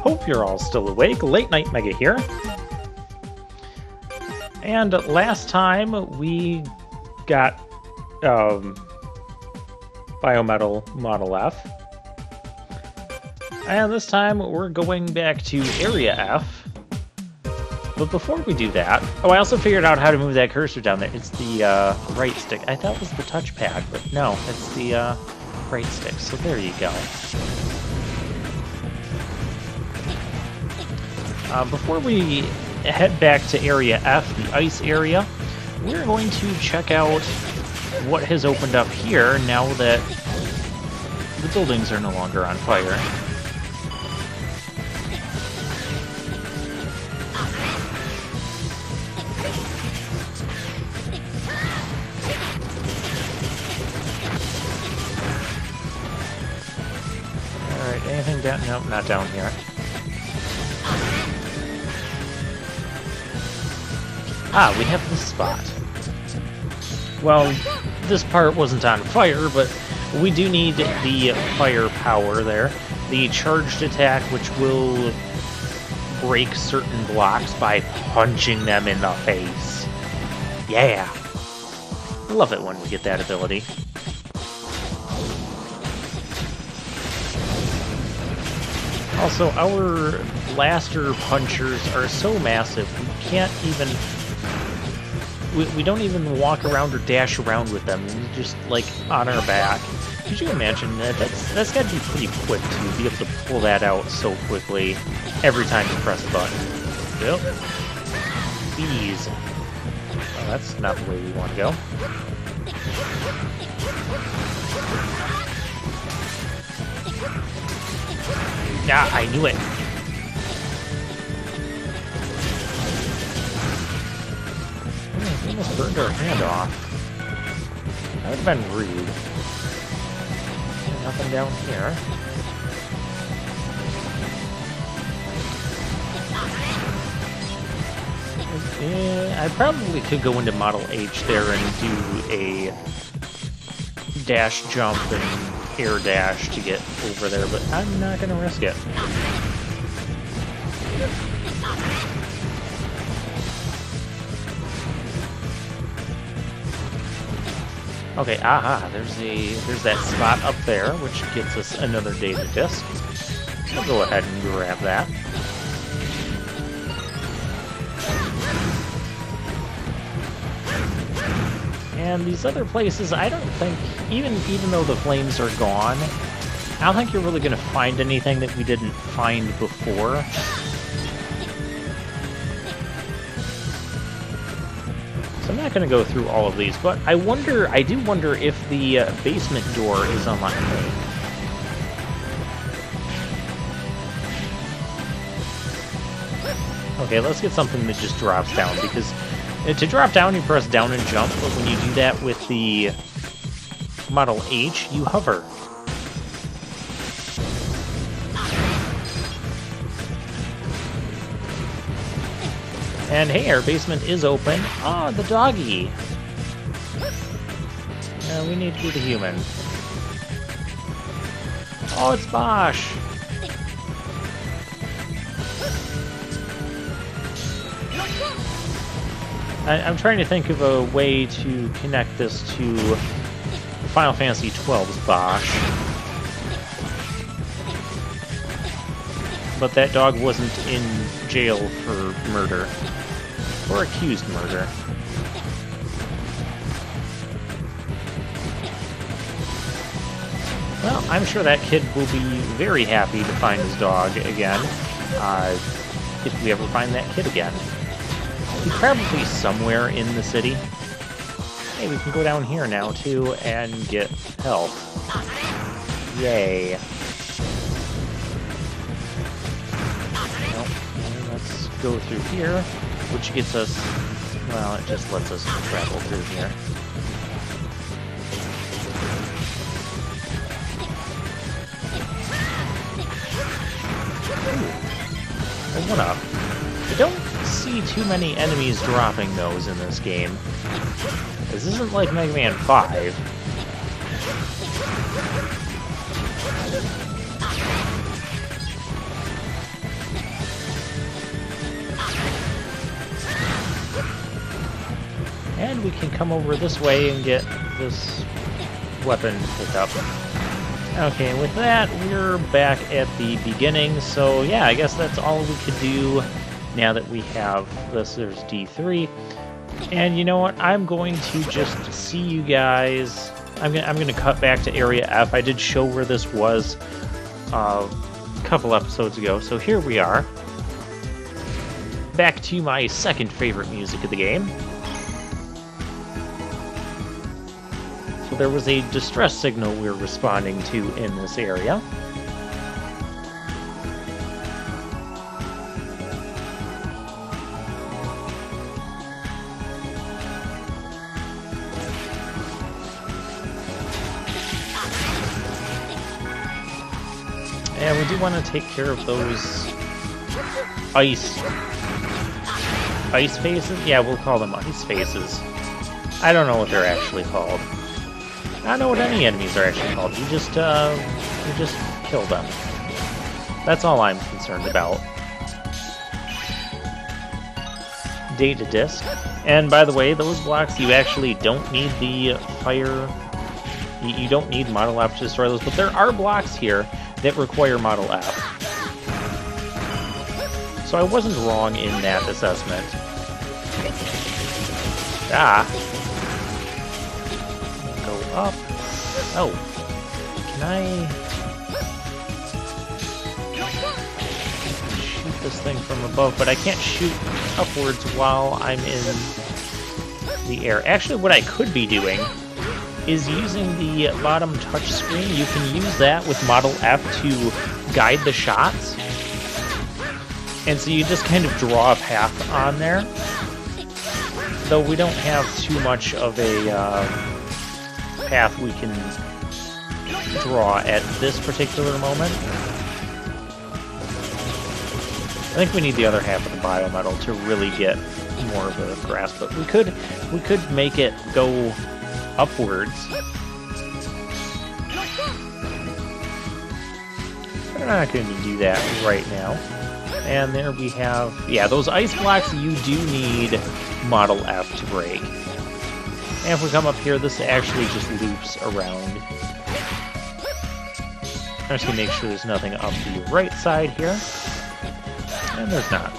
Hope you're all still awake. Late Night Mega here. And last time we got Biometal Model F. And this time we're going back to Area F. But before we do that... Oh, I also figured out how to move that cursor down there. It's the right stick. I thought it was the touchpad, but no, it's the right stick. So there you go. Before we head back to Area F, the ice area, we're going to check out what has opened up here now that the buildings are no longer on fire. Alright, anything down? Nope, not down here. Ah, we have this spot. Well, this part wasn't on fire, but we do need the firepower there. The charged attack, which will break certain blocks by punching them in the face. Yeah! Love it when we get that ability. Also, our blaster punchers are so massive, we can't even... We don't even walk around or dash around with them. We're just, like, on our back. Could you imagine that? That's got to be pretty quick to be able to pull that out so quickly every time you press a button. Yep. Bees. Oh, that's not the way we want to go. Yeah, I knew it. We almost burned our hand off. That would have been rude. Nothing down here. I probably could go into Model H there and do a dash jump and air dash to get over there, but I'm not going to risk it. Okay, aha, there's that spot up there, which gets us another data disk. We'll go ahead and grab that. And these other places, I don't think, even though the flames are gone, I don't think you're really going to find anything that we didn't find before. So I'm not going to go through all of these, but I do wonder if the basement door is unlocked. Okay, let's get something that just drops down, because to drop down you press down and jump, but when you do that with the Model H, you hover. And hey, our basement is open. Ah, the doggy. We need to be the human. Oh, it's Bosch. I'm trying to think of a way to connect this to Final Fantasy XII's Bosch. But that dog wasn't in jail for murder. Or accused murder. Well, I'm sure that kid will be very happy to find his dog again, if we ever find that kid again. He's probably somewhere in the city. Hey, we can go down here now, too, and get help. Yay. Well, let's go through here, which gets us... Well, it just lets us travel through here. Ooh. A one-up. I don't see too many enemies dropping those in this game. This isn't like Mega Man 5. we can come over this way and get this weapon pickup. Okay, with that, we're back at the beginning, so yeah, I guess that's all we could do now that we have this. There's D3. And you know what? I'm going to just see you guys. I'm gonna cut back to Area F. I did show where this was a couple episodes ago, so here we are. Back to my second favorite music of the game. So there was a distress signal we were responding to in this area. And we do want to take care of those ice faces? Yeah, we'll call them ice faces. I don't know what they're actually called. I don't know what any enemies are actually called. You just kill them. That's all I'm concerned about. Data disk. And by the way, those blocks, you actually don't need the fire... You don't need Model F to destroy those, but there are blocks here that require Model F. So I wasn't wrong in that assessment. Ah. Go up. Oh. Can I shoot this thing from above? But I can't shoot upwards while I'm in the air. Actually, what I could be doing is using the bottom touch screen. You can use that with Model F to guide the shots. And so you just kind of draw a path on there. Though we don't have too much of a path we can draw at this particular moment. I think we need the other half of the biometal to really get more of a grasp. But we could make it go upwards. We're not going to do that right now. And there we have... Yeah, those ice blocks, you do need Model F to break. And if we come up here, this actually just loops around. I'm just going to make sure there's nothing up the right side here. And there's not.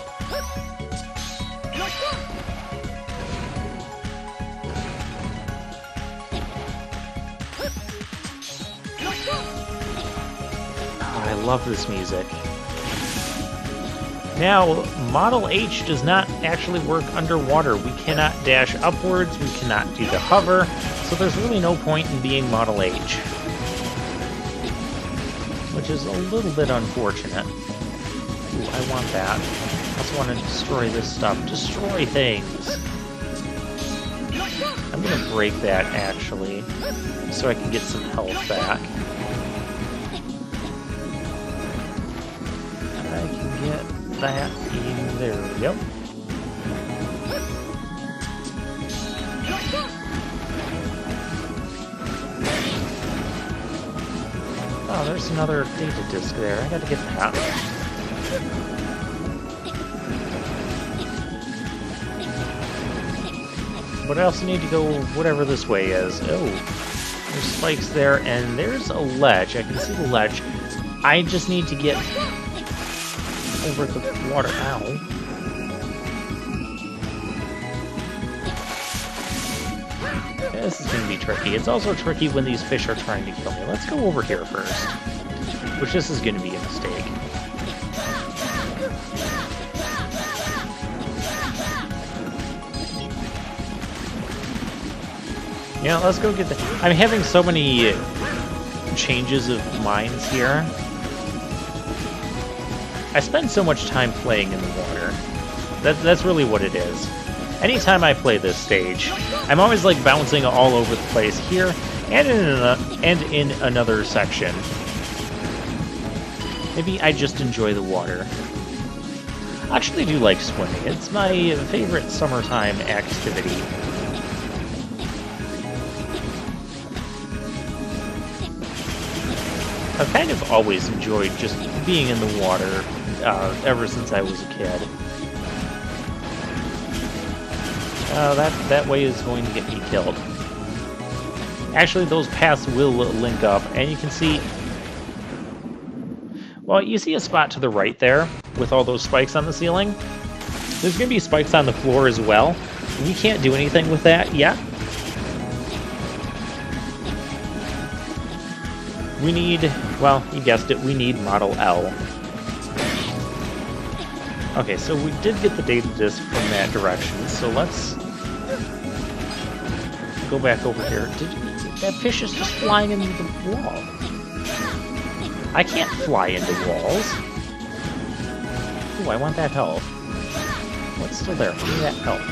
I love this music. Now, Model H does not actually work underwater. We cannot dash upwards, we cannot do the hover, so there's really no point in being Model H. Which is a little bit unfortunate. Ooh, I want that. I also want to destroy this stuff. Destroy things! I'm gonna break that, actually, so I can get some health back. I can get that in there. We go. Oh, there's another data disk there. I gotta get that. But I also need to go whatever this way is. Oh, there's spikes there, and there's a ledge. I can see the ledge. I just need to get over the water. Ow. This is going to be tricky. It's also tricky when these fish are trying to kill me. Let's go over here first. Which this is going to be a mistake. Yeah, let's go get the... I'm having so many changes of minds here. I spend so much time playing in the water. That's really what it is. Anytime I play this stage, I'm always like bouncing all over the place here and in another section. Maybe I just enjoy the water. I actually do like swimming. It's my favorite summertime activity. I've kind of always enjoyed just being in the water ever since I was a kid. That way is going to get me killed. Actually, those paths will link up, and you can see... Well, you see a spot to the right there, with all those spikes on the ceiling? There's going to be spikes on the floor as well. We can't do anything with that yet. We need... Well, you guessed it, we need Model L. Okay, so we did get the data disk from that direction, so let's... go back over here. That fish is just flying into the wall. I can't fly into walls. Ooh, I want that health. What's still there? Give me that health.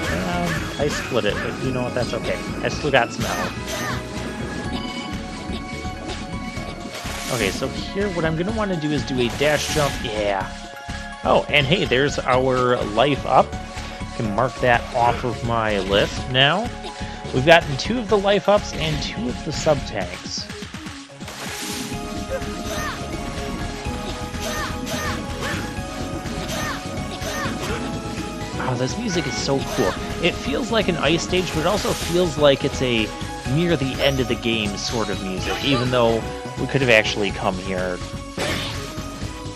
I split it, but you know what? That's okay. I still got some health. Okay, so here what I'm going to want to do is do a dash jump. Yeah. Oh, and hey, there's our life up. I can mark that off of my list now. We've gotten 2 of the life ups and 2 of the sub-tanks. Oh, this music is so cool. It feels like an ice stage, but it also feels like it's a near the end of the game sort of music, even though we could have actually come here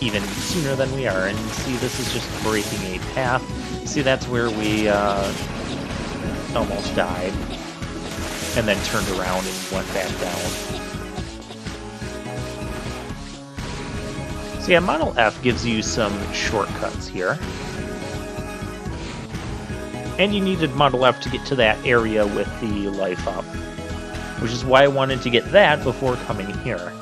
even sooner than we are. And see, this is just breaking a path. See, that's where we almost died. And then turned around and went back down. So yeah, Model F gives you some shortcuts here. And you needed Model F to get to that area with the life up. Which is why I wanted to get that before coming here.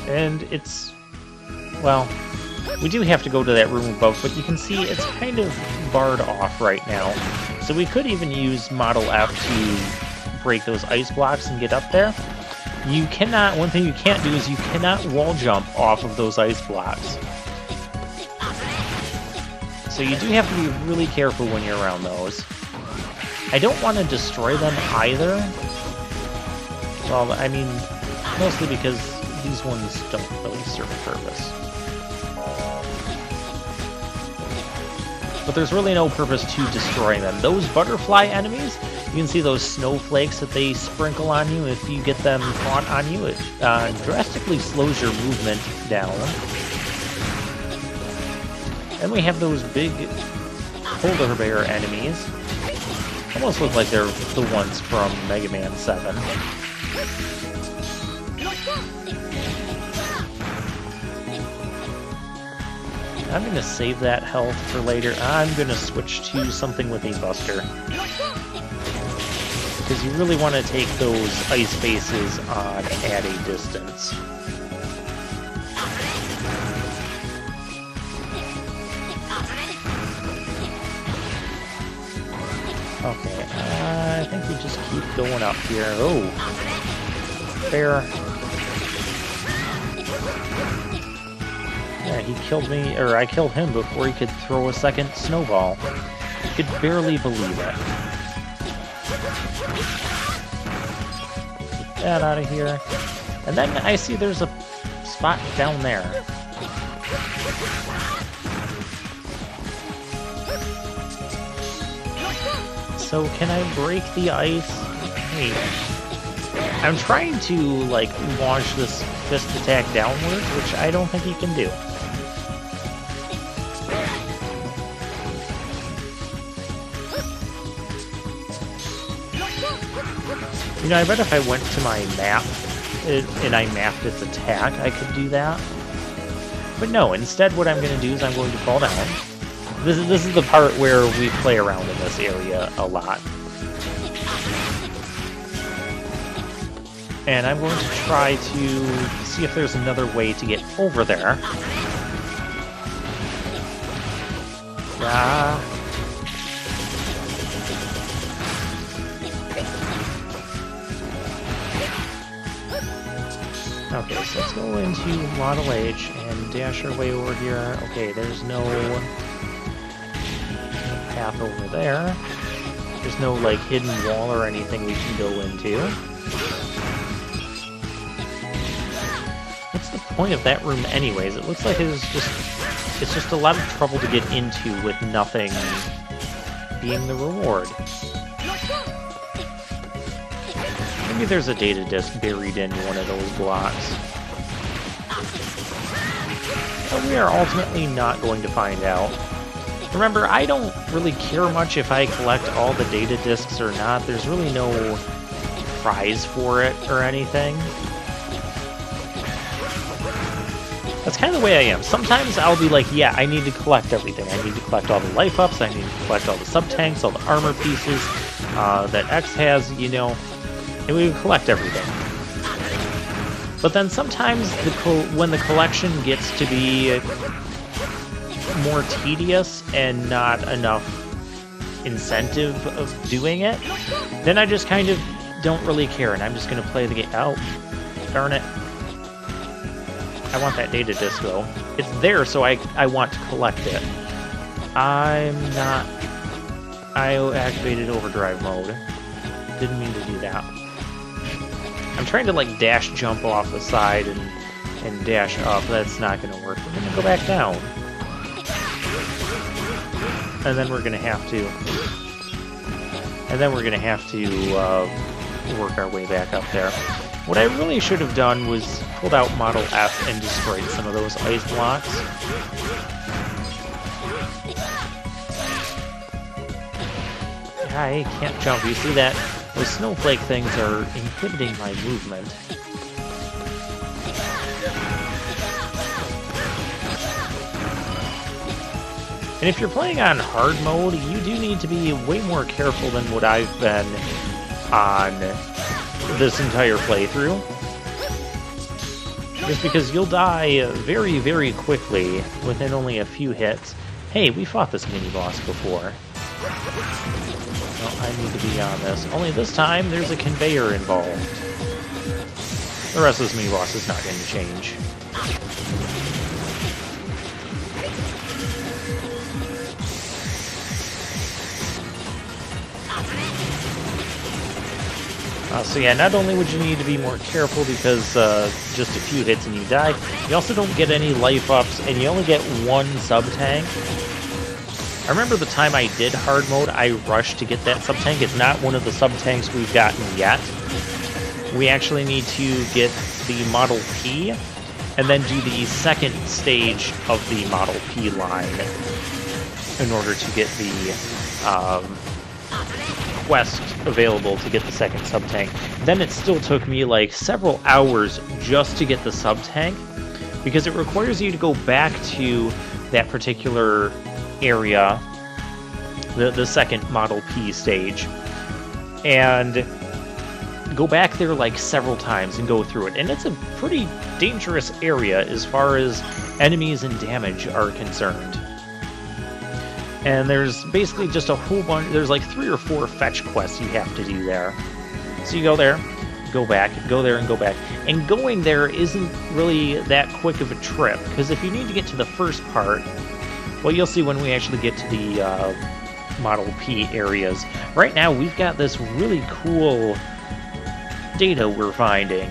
And it's... well, we do have to go to that room above, but you can see it's kind of barred off right now. So we could even use Model F to break those ice blocks and get up there. You cannot... one thing you can't do is you cannot wall jump off of those ice blocks. So you do have to be really careful when you're around those. I don't want to destroy them either. Well, I mean, mostly because these ones don't really serve a purpose. But there's really no purpose to destroying them. Those butterfly enemies, you can see those snowflakes that they sprinkle on you. If you get them caught on you, it drastically slows your movement down. Then we have those big polar bear enemies. Almost look like they're the ones from Mega Man 7. I'm going to save that health for later. I'm going to switch to something with a buster. Because you really want to take those ice faces on at a distance. Okay, I think we just keep going up here. Oh! Fair. Yeah, he killed me, or I killed him before he could throw a second snowball. I could barely believe it. Get that out of here. And then I see there's a spot down there. So can I break the ice? Hey. I'm trying to, like, launch this fist attack downwards, which I don't think he can do. You know, I bet if I went to my map and I mapped its attack, I could do that. But no, instead what I'm going to do is I'm going to fall down. This is the part where we play around in this area a lot. And I'm going to try to see if there's another way to get over there. Yeah. Okay, so let's go into Model H and dash our way over here. Okay, there's no path over there. There's no, like, hidden wall or anything we can go into. What's the point of that room anyways? It looks like it's just a lot of trouble to get into with nothing being the reward. Maybe there's a data disk buried in one of those blocks. But we are ultimately not going to find out. Remember, I don't really care much if I collect all the data disks or not. There's really no prize for it or anything. That's kind of the way I am. Sometimes I'll be like, yeah, I need to collect everything. I need to collect all the life-ups, I need to collect all the sub-tanks, all the armor pieces that X has, you know, and we would collect everything. But then sometimes when the collection gets to be more tedious and not enough incentive of doing it, then I just kind of don't really care, and I'm just going to play the game. Oh, darn it. I want that data disk, though. It's there, so I want to collect it. I activated overdrive mode. Didn't mean to do that. I'm trying to, like, dash jump off the side and dash up. That's not going to work. We're going to go back down. And then we're going to have to... work our way back up there. What I really should have done was pulled out Model F and destroyed some of those ice blocks. I can't jump. You see that? Those snowflake things are inhibiting my movement. And if you're playing on hard mode, you do need to be way more careful than what I've been on this entire playthrough. Just because you'll die very, very quickly within only a few hits. Hey, we fought this mini-boss before. Well, I need to be on this. Only this time, there's a conveyor involved. The rest of this mini-boss is not going to change. So yeah, not only would you need to be more careful because just a few hits and you die, you also don't get any life ups, and you only get one sub-tank. I remember the time I did hard mode, I rushed to get that sub-tank. It's not one of the sub-tanks we've gotten yet. We actually need to get the Model P, and then do the second stage of the Model P line in order to get the quest available to get the second sub-tank. Then it still took me like several hours just to get the sub-tank, because it requires you to go back to that particular area, the second Model P stage, and go back there like several times and go through it. And it's a pretty dangerous area as far as enemies and damage are concerned. And there's basically just a whole bunch, there's like 3 or 4 fetch quests you have to do there. So you go there, go back, go there and go back. And going there isn't really that quick of a trip, because if you need to get to the first part, well, you'll see when we actually get to the Model P areas. Right now, we've got this really cool data we're finding.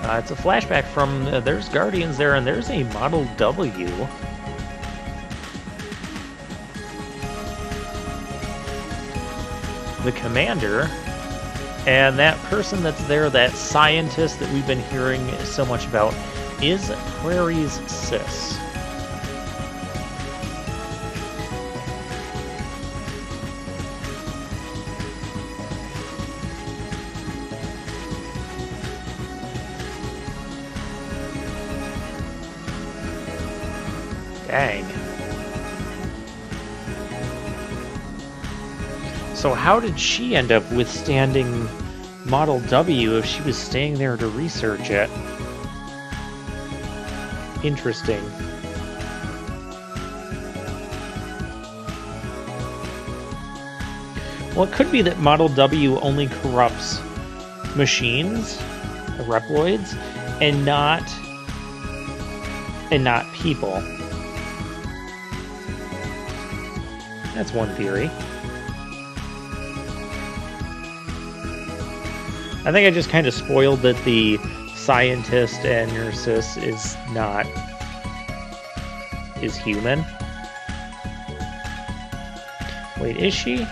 It's a flashback from, there's Guardians there, and there's a Model W. The commander, and that person that's there, that scientist that we've been hearing so much about, is Prairie's sis. Dang. So how did she end up withstanding Model W if she was staying there to research it? Interesting. Well, it could be that Model W only corrupts machines, Reploids, and not people. That's one theory. I think I just kind of spoiled that the scientist and nurses is human. Wait, is she?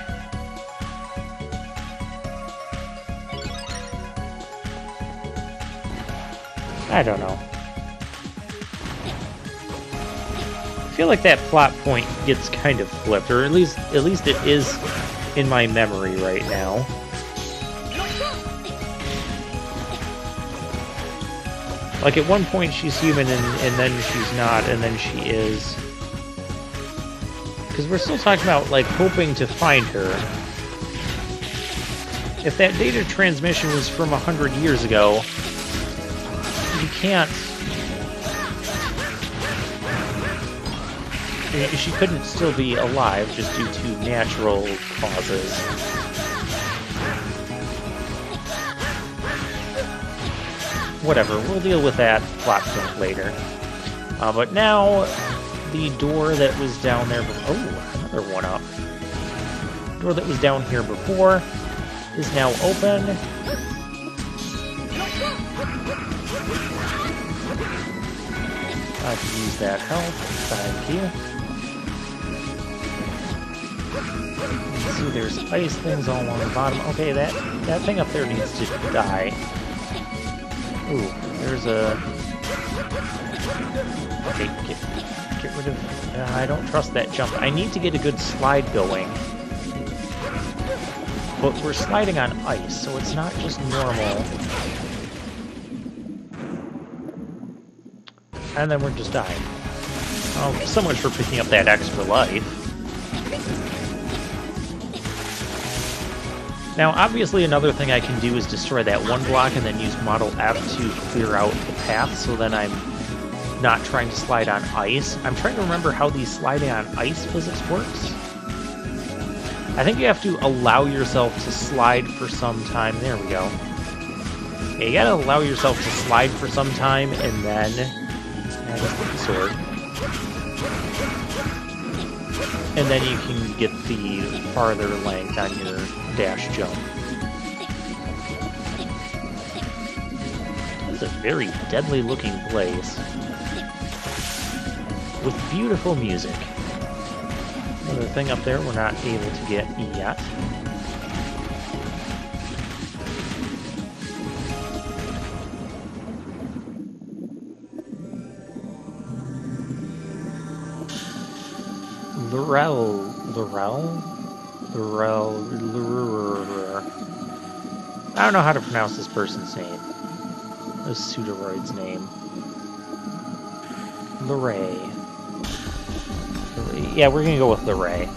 I don't know. I feel like that plot point gets kind of flipped, or at least it is in my memory right now. Like, at one point she's human, and then she's not, and then she is. Because we're still talking about, like, hoping to find her. If that data transmission was from 100 years ago, you can't... She couldn't still be alive just due to natural causes. Whatever, we'll deal with that plot point later. But now, the door that was down there before... Oh, another one up. The door that was down here before is now open. I can use that health. Thank you. See, there's ice things all along the bottom. Okay, that thing up there needs to die. Ooh, there's a... Okay, get rid of... I don't trust that jump. I need to get a good slide going. But we're sliding on ice, so it's not just normal. And then we're just dying. Oh, so much for picking up that extra life. Now, obviously, another thing I can do is destroy that one block and then use Model F to clear out the path, so then I'm not trying to slide on ice. I'm trying to remember how the sliding on ice physics works. I think you have to allow yourself to slide for some time. There we go. Yeah, you gotta allow yourself to slide for some time, and then... Yeah, just with the sword. And then you can get the farther length on your dash jump. This is a very deadly looking place. With beautiful music. Another thing up there we're not able to get yet. Lurel. I don't know how to pronounce this person's name. This pseudoroid's name. Luray. Yeah, we're gonna go with Luray.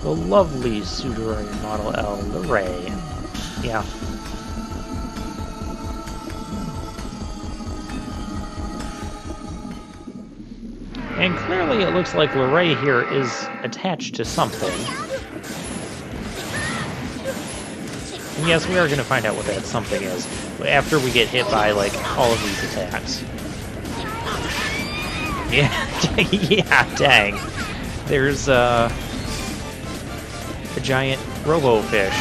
The lovely pseudoroid Model L, Luray. Yeah. And clearly it looks like Luray here is attached to something. And yes, we are going to find out what that something is after we get hit by, like, all of these attacks. Yeah, yeah, dang. There's, a giant robo-fish.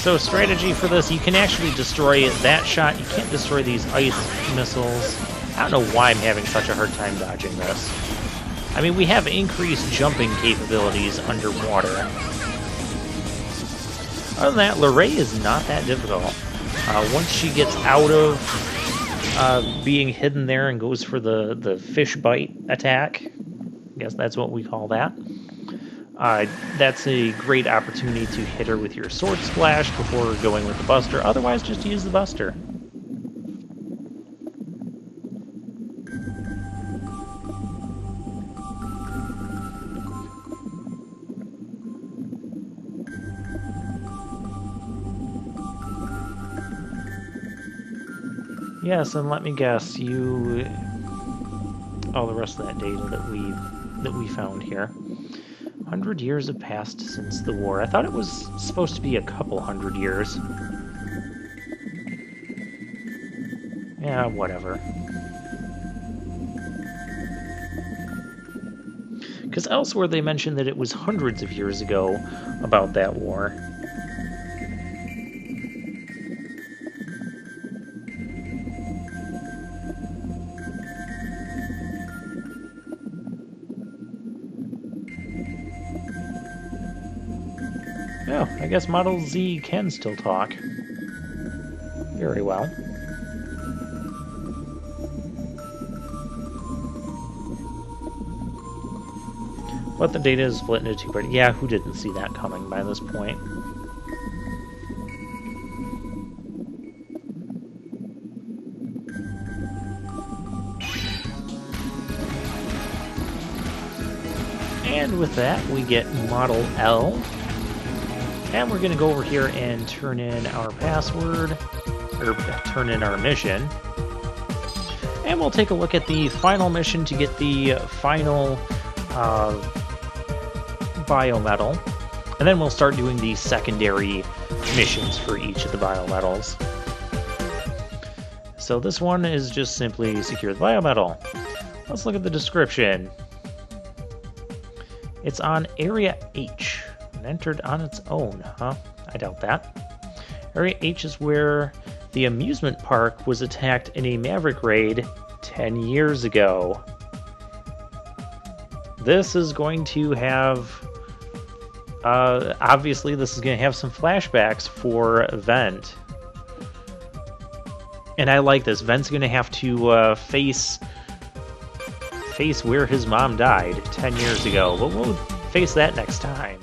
So strategy for this, you can actually destroy that shot. You can't destroy these ice missiles. I don't know why I'm having such a hard time dodging this. I mean, we have increased jumping capabilities underwater. Other than that, Luray is not that difficult. Once she gets out of being hidden there and goes for the fish bite attack, I guess that's what we call that. That's a great opportunity to hit her with your Sword Splash before going with the Buster. Otherwise, just use the Buster. Yes, and let me guess, you... Oh, the rest of that data that we found here. 100 years have passed since the war. I thought it was supposed to be a couple hundred years. Yeah, whatever. Because elsewhere they mentioned that it was hundreds of years ago about that war. Oh, I guess Model Z can still talk. Very well. But the data is split into two parts. Yeah, who didn't see that coming by this point? And with that, we get Model L. And we're going to go over here and turn in our password, or turn in our mission. And we'll take a look at the final mission to get the final biometal. And then we'll start doing the secondary missions for each of the biometals. So this one is just simply secure the biometal. Let's look at the description. It's on Area H. Entered on its own, huh? I doubt that. Area H is where the amusement park was attacked in a Maverick raid 10 years ago. This is going to have... obviously, this is going to have some flashbacks for Vent. And I like this. Vent's going to have to face where his mom died 10 years ago. But we'll face that next time.